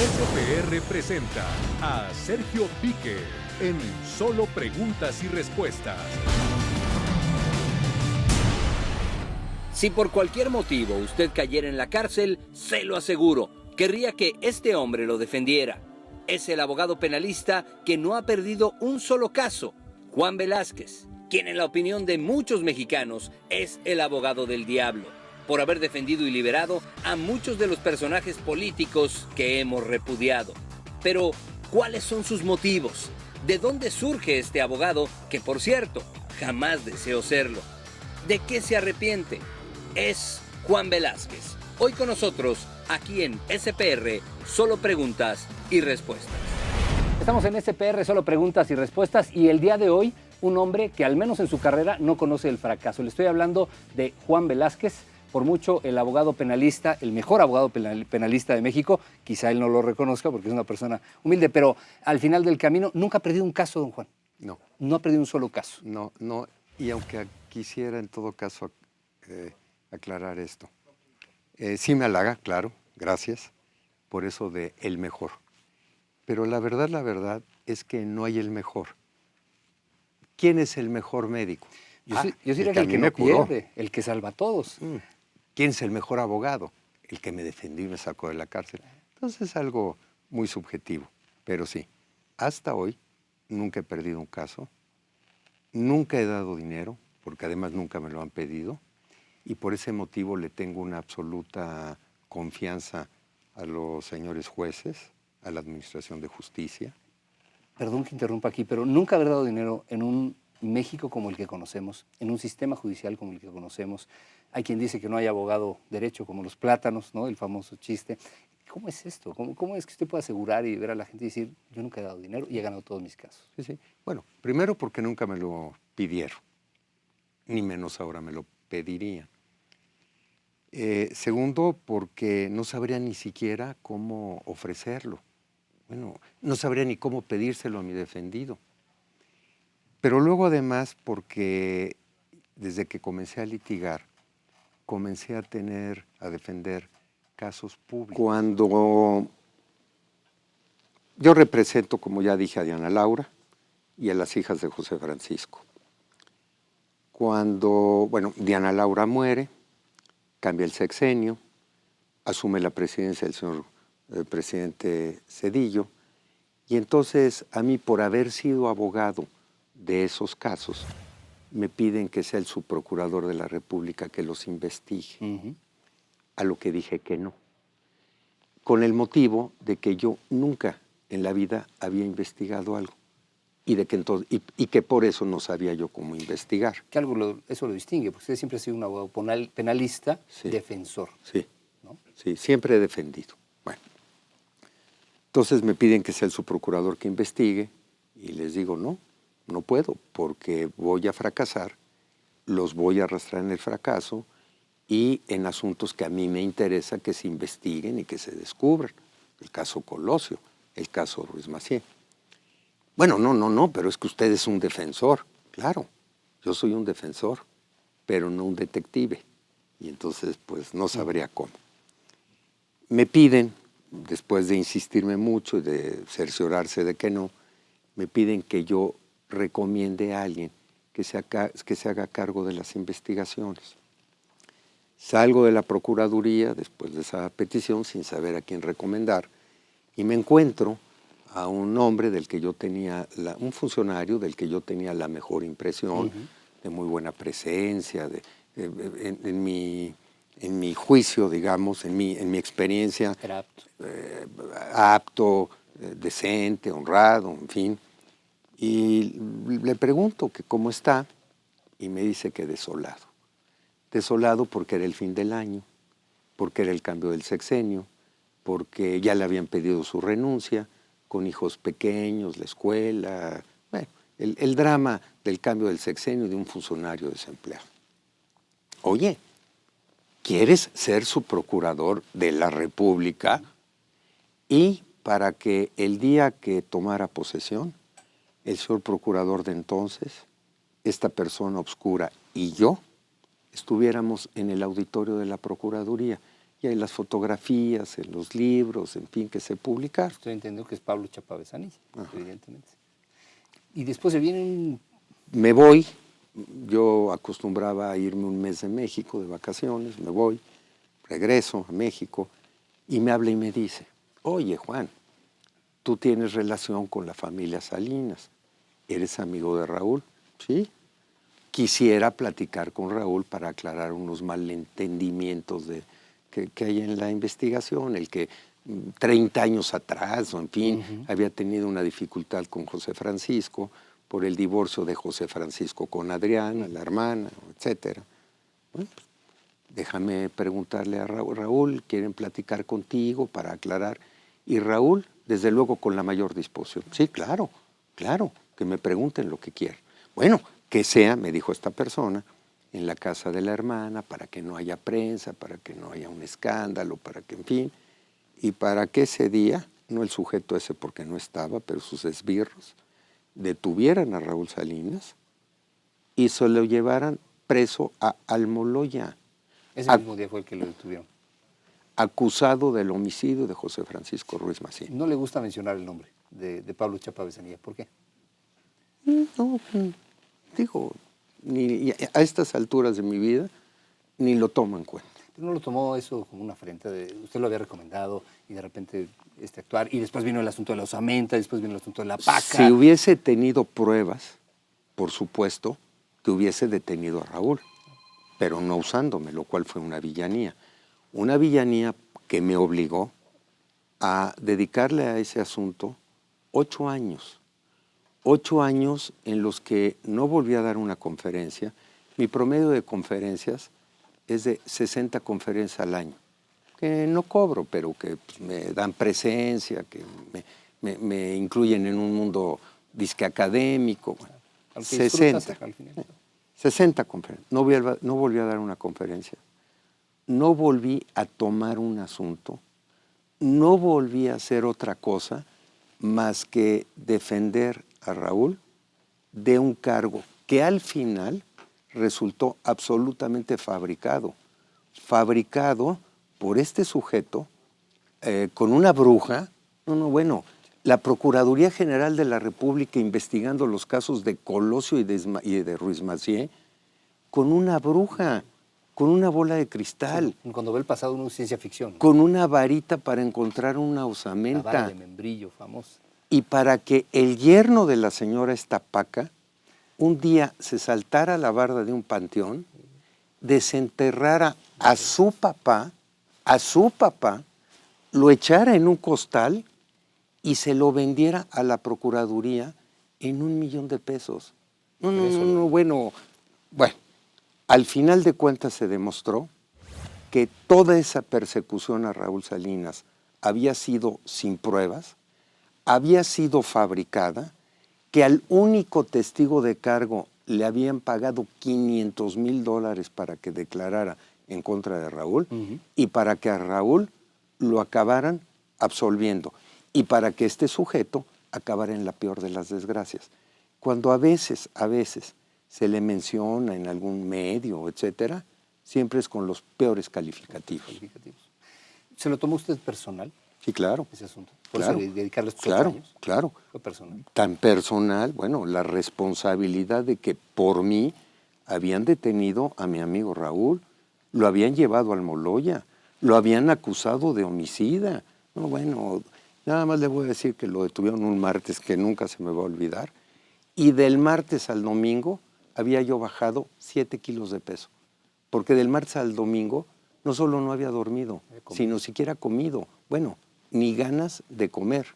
SPR presenta a Sergio Pique en Solo Preguntas y Respuestas. Si por cualquier motivo usted cayera en la cárcel, se lo aseguro, querría que este hombre lo defendiera. Es el abogado penalista que no ha perdido un solo caso, Juan Velázquez, quien en la opinión de muchos mexicanos es el abogado del diablo, por haber defendido y liberado a muchos de los personajes políticos que hemos repudiado. Pero, ¿cuáles son sus motivos? ¿De dónde surge este abogado que, por cierto, jamás deseó serlo? ¿De qué se arrepiente? Es Juan Velázquez. Hoy con nosotros, aquí en SPR, Solo Preguntas y Respuestas. Estamos en SPR, Solo Preguntas y Respuestas, y el día de hoy, un hombre que al menos en su carrera no conoce el fracaso. Le estoy hablando de Juan Velázquez, por mucho el abogado penalista, el mejor abogado penalista de México. Quizá él no lo reconozca porque es una persona humilde, pero al final del camino nunca ha perdido un caso, don Juan. No. No ha perdido un solo caso. No, y aunque quisiera en todo caso aclarar esto. Sí me halaga, claro, gracias, por eso de el mejor. Pero la verdad es que no hay el mejor. ¿Quién es el mejor médico? Yo diría que el que no pierde, el que salva a todos. ¿Quién es el mejor abogado? El que me defendió y me sacó de la cárcel. Entonces es algo muy subjetivo, pero sí, hasta hoy nunca he perdido un caso, nunca he dado dinero, porque además nunca me lo han pedido, y por ese motivo le tengo una absoluta confianza a los señores jueces, a la Administración de Justicia. Perdón que interrumpa aquí, pero nunca haber dado dinero en un México como el que conocemos, en un sistema judicial como el que conocemos. Hay quien dice que no hay abogado derecho, como los plátanos, ¿no? El famoso chiste. ¿Cómo es esto? ¿Cómo es que usted puede asegurar y ver a la gente y decir, yo nunca he dado dinero y he ganado todos mis casos? Sí. Bueno, primero porque nunca me lo pidieron, ni menos ahora me lo pedirían. Segundo, porque no sabría ni siquiera cómo ofrecerlo. Bueno, no sabría ni cómo pedírselo a mi defendido. Pero luego además porque desde que comencé a litigar, comencé a defender casos públicos. Cuando yo represento, como ya dije, a Diana Laura y a las hijas de José Francisco. Cuando, Diana Laura muere, cambia el sexenio, asume la presidencia el señor presidente Zedillo, y entonces a mí, por haber sido abogado de esos casos, me piden que sea el subprocurador de la República que los investigue, a lo que dije que no, con el motivo de que yo nunca en la vida había investigado algo y que por eso no sabía yo cómo investigar. Que eso lo distingue, porque usted siempre ha sido un abogado penalista, sí, defensor. Sí, ¿no? Sí, siempre he defendido. Bueno, entonces me piden que sea el subprocurador que investigue y les digo no puedo, porque voy a fracasar, los voy a arrastrar en el fracaso y en asuntos que a mí me interesa que se investiguen y que se descubran. El caso Colosio, el caso Ruiz Massieu. Bueno, no, pero es que usted es un defensor. Claro, yo soy un defensor, pero no un detective. Y entonces, pues, no sabría cómo. Me piden, después de insistirme mucho y de cerciorarse de que no, me piden que yo recomiende a alguien que se haga cargo de las investigaciones. Salgo de la Procuraduría después de esa petición sin saber a quién recomendar y me encuentro a un hombre del que yo tenía, un funcionario del que yo tenía la mejor impresión, de muy buena presencia, en mi juicio, digamos, en mi experiencia, apto, decente, honrado, en fin. Y le pregunto que cómo está y me dice que desolado. Desolado porque era el fin del año, porque era el cambio del sexenio, porque ya le habían pedido su renuncia, con hijos pequeños, la escuela, el drama del cambio del sexenio de un funcionario desempleado. Oye, ¿quieres ser subprocurador de la República? Y para que el día que tomara posesión, el señor procurador de entonces, esta persona obscura y yo, estuviéramos en el auditorio de la Procuraduría y hay las fotografías en los libros, en fin, que se publicaron. Estoy entendiendo que es Pablo Chapa Besanilla, evidentemente. Y después se viene Me voy, yo acostumbraba a irme un mes de México de vacaciones, me voy, regreso a México y me habla y me dice, oye Juan, tú tienes relación con la familia Salinas, ¿eres amigo de Raúl? Sí. Quisiera platicar con Raúl para aclarar unos malentendimientos que hay en la investigación, el que 30 años atrás, o en fin, había tenido una dificultad con José Francisco por el divorcio de José Francisco con Adriana, la hermana, etcétera. Bueno, pues, déjame preguntarle a Raúl, Raúl, quieren platicar contigo para aclarar. Y Raúl, desde luego, con la mayor disposición. Sí, claro, claro, que me pregunten lo que quieran. Bueno, que sea, me dijo esta persona, en la casa de la hermana, para que no haya prensa, para que no haya un escándalo, para que, en fin, y para que ese día, no el sujeto ese porque no estaba, pero sus esbirros, detuvieran a Raúl Salinas y se lo llevaran preso a Almoloya. Ese mismo día fue el que lo detuvieron. Acusado del homicidio de José Francisco Ruiz Massieu. No le gusta mencionar el nombre de Pablo Chapa Besanilla. ¿Por qué? No, digo, ni a estas alturas de mi vida, ni lo tomo en cuenta. Pero no lo tomó eso como una afrenta, usted lo había recomendado y de repente actuar, y después vino el asunto de la osamenta, después vino el asunto de la paca. Si hubiese tenido pruebas, por supuesto, que hubiese detenido a Raúl, pero no usándome, lo cual fue una villanía. Una villanía que me obligó a dedicarle a ese asunto 8 años. 8 años en los que no volví a dar una conferencia. Mi promedio de conferencias es de 60 conferencias al año, que no cobro, pero que pues, me dan presencia, que me incluyen en un mundo disque académico. Bueno, 60. 60 conferencias. No volví a dar una conferencia. No volví a tomar un asunto. No volví a hacer otra cosa más que defender a Raúl de un cargo que al final resultó absolutamente fabricado por este sujeto con una bruja. Bueno, la Procuraduría General de la República investigando los casos de Colosio y de Ruiz Massieu con una bruja, con una bola de cristal. Sí, cuando ve el pasado uno es ciencia ficción, ¿no? Con una varita para encontrar una osamenta. La vara de membrillo famosa. Y para que el yerno de la señora Estapaca un día se saltara a la barda de un panteón, desenterrara a su papá, lo echara en un costal y se lo vendiera a la Procuraduría en $1,000,000. Bueno, al final de cuentas se demostró que toda esa persecución a Raúl Salinas había sido sin pruebas, había sido fabricada, que al único testigo de cargo le habían pagado $500,000 para que declarara en contra de Raúl y para que a Raúl lo acabaran absolviendo y para que este sujeto acabara en la peor de las desgracias. Cuando a veces se le menciona en algún medio, etcétera, siempre es con los peores calificativos. ¿Se lo tomó usted personal? Sí, claro. Ese asunto. Por eso dedicarle estos 8 años. Claro. Fue personal. Tan personal, bueno, la responsabilidad de que por mí habían detenido a mi amigo Raúl, lo habían llevado al Almoloya, lo habían acusado de homicida. No, bueno, nada más le voy a decir que lo detuvieron un martes que nunca se me va a olvidar. Y del martes al domingo había yo bajado 7 kilos de peso. Porque del martes al domingo no solo no había dormido, sino siquiera comido. Bueno, ni ganas de comer.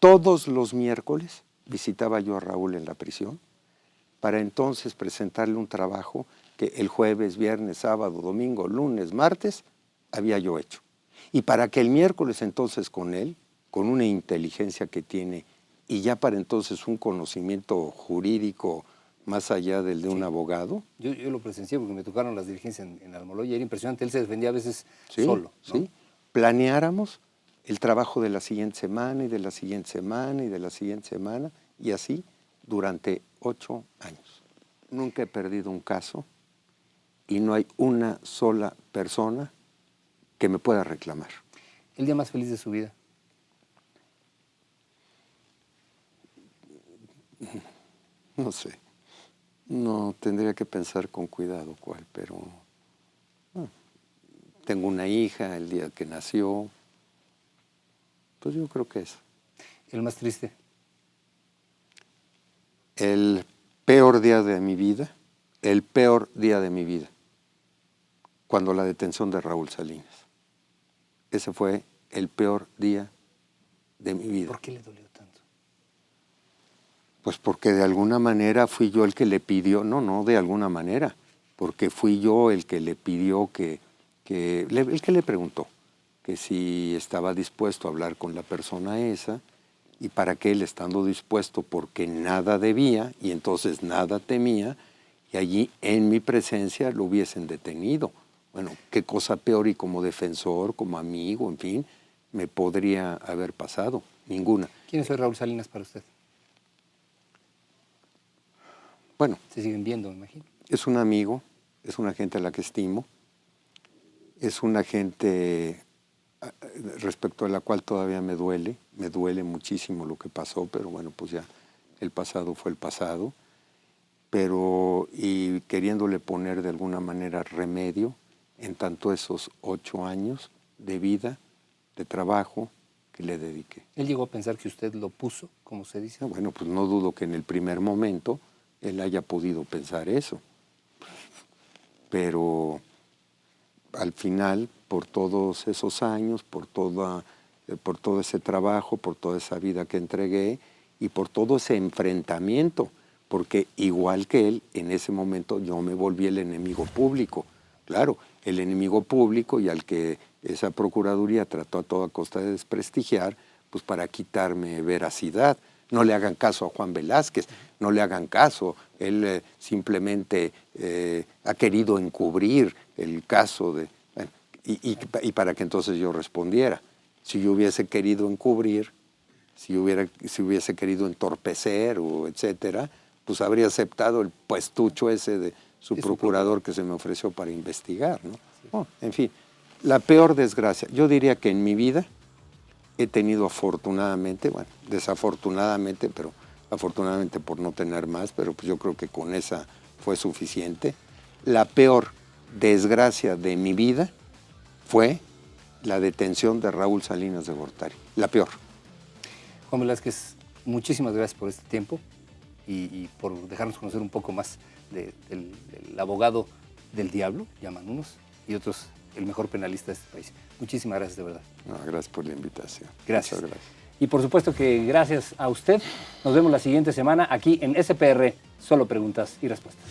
Todos los miércoles visitaba yo a Raúl en la prisión para entonces presentarle un trabajo que el jueves, viernes, sábado, domingo, lunes, martes había yo hecho. Y para que el miércoles entonces con él, con una inteligencia que tiene y ya para entonces un conocimiento jurídico más allá del de un abogado. Yo lo presencié porque me tocaron las diligencias en Almoloya, era impresionante, él se defendía a veces solo, ¿no? Sí, planeáramos el trabajo de la siguiente semana y de la siguiente semana y de la siguiente semana y así durante 8 años. Nunca he perdido un caso y no hay una sola persona que me pueda reclamar. ¿El día más feliz de su vida? No sé. No, tendría que pensar con cuidado cuál, pero tengo una hija el día que nació. Pues yo creo que eso. ¿El más triste? El peor día de mi vida, cuando la detención de Raúl Salinas. Ese fue el peor día de mi vida. ¿Por qué le dolió tanto? Pues porque de alguna manera fui yo el que le pidió, no de alguna manera, porque fui yo el que le pidió el que le preguntó que si estaba dispuesto a hablar con la persona esa, y para que él, estando dispuesto, porque nada debía y entonces nada temía, y allí en mi presencia lo hubiesen detenido. Bueno, qué cosa peor, y como defensor, como amigo, en fin, me podría haber pasado. Ninguna. ¿Quién es hoy Raúl Salinas para usted? Bueno, Se siguen viendo, me imagino. es un amigo, es una gente a la que estimo, es una gente respecto a la cual todavía me duele muchísimo lo que pasó, pero bueno, pues ya el pasado fue el pasado, pero y queriéndole poner de alguna manera remedio en tanto esos 8 años de vida, de trabajo que le dediqué. ¿Él llegó a pensar que usted lo puso, como se dice? Bueno, pues no dudo que en el primer momento él haya podido pensar eso, pero al final, por todos esos años, por todo ese trabajo, por toda esa vida que entregué y por todo ese enfrentamiento, porque igual que él, en ese momento yo me volví el enemigo público. Claro, el enemigo público, y al que esa Procuraduría trató a toda costa de desprestigiar, pues para quitarme veracidad. No le hagan caso a Juan Velázquez, no le hagan caso. Él simplemente ha querido encubrir el caso de... Bueno, y para que entonces yo respondiera. Si yo hubiese querido encubrir, si hubiese querido entorpecer o etcétera, pues habría aceptado el puestucho ese de su procurador que se me ofreció para investigar, ¿no? Oh, en fin, la peor desgracia. Yo diría que en mi vida he tenido afortunadamente, bueno, desafortunadamente, pero afortunadamente por no tener más, pero pues yo creo que con esa fue suficiente. La peor desgracia de mi vida fue la detención de Raúl Salinas de Gortari. La peor. Juan Velázquez, muchísimas gracias por este tiempo y por dejarnos conocer un poco más del abogado del diablo, llaman unos, y otros el mejor penalista de este país. Muchísimas gracias, de verdad. No, gracias por la invitación. Gracias. Muchas gracias. Y por supuesto que gracias a usted. Nos vemos la siguiente semana aquí en SPR, Solo Preguntas y Respuestas.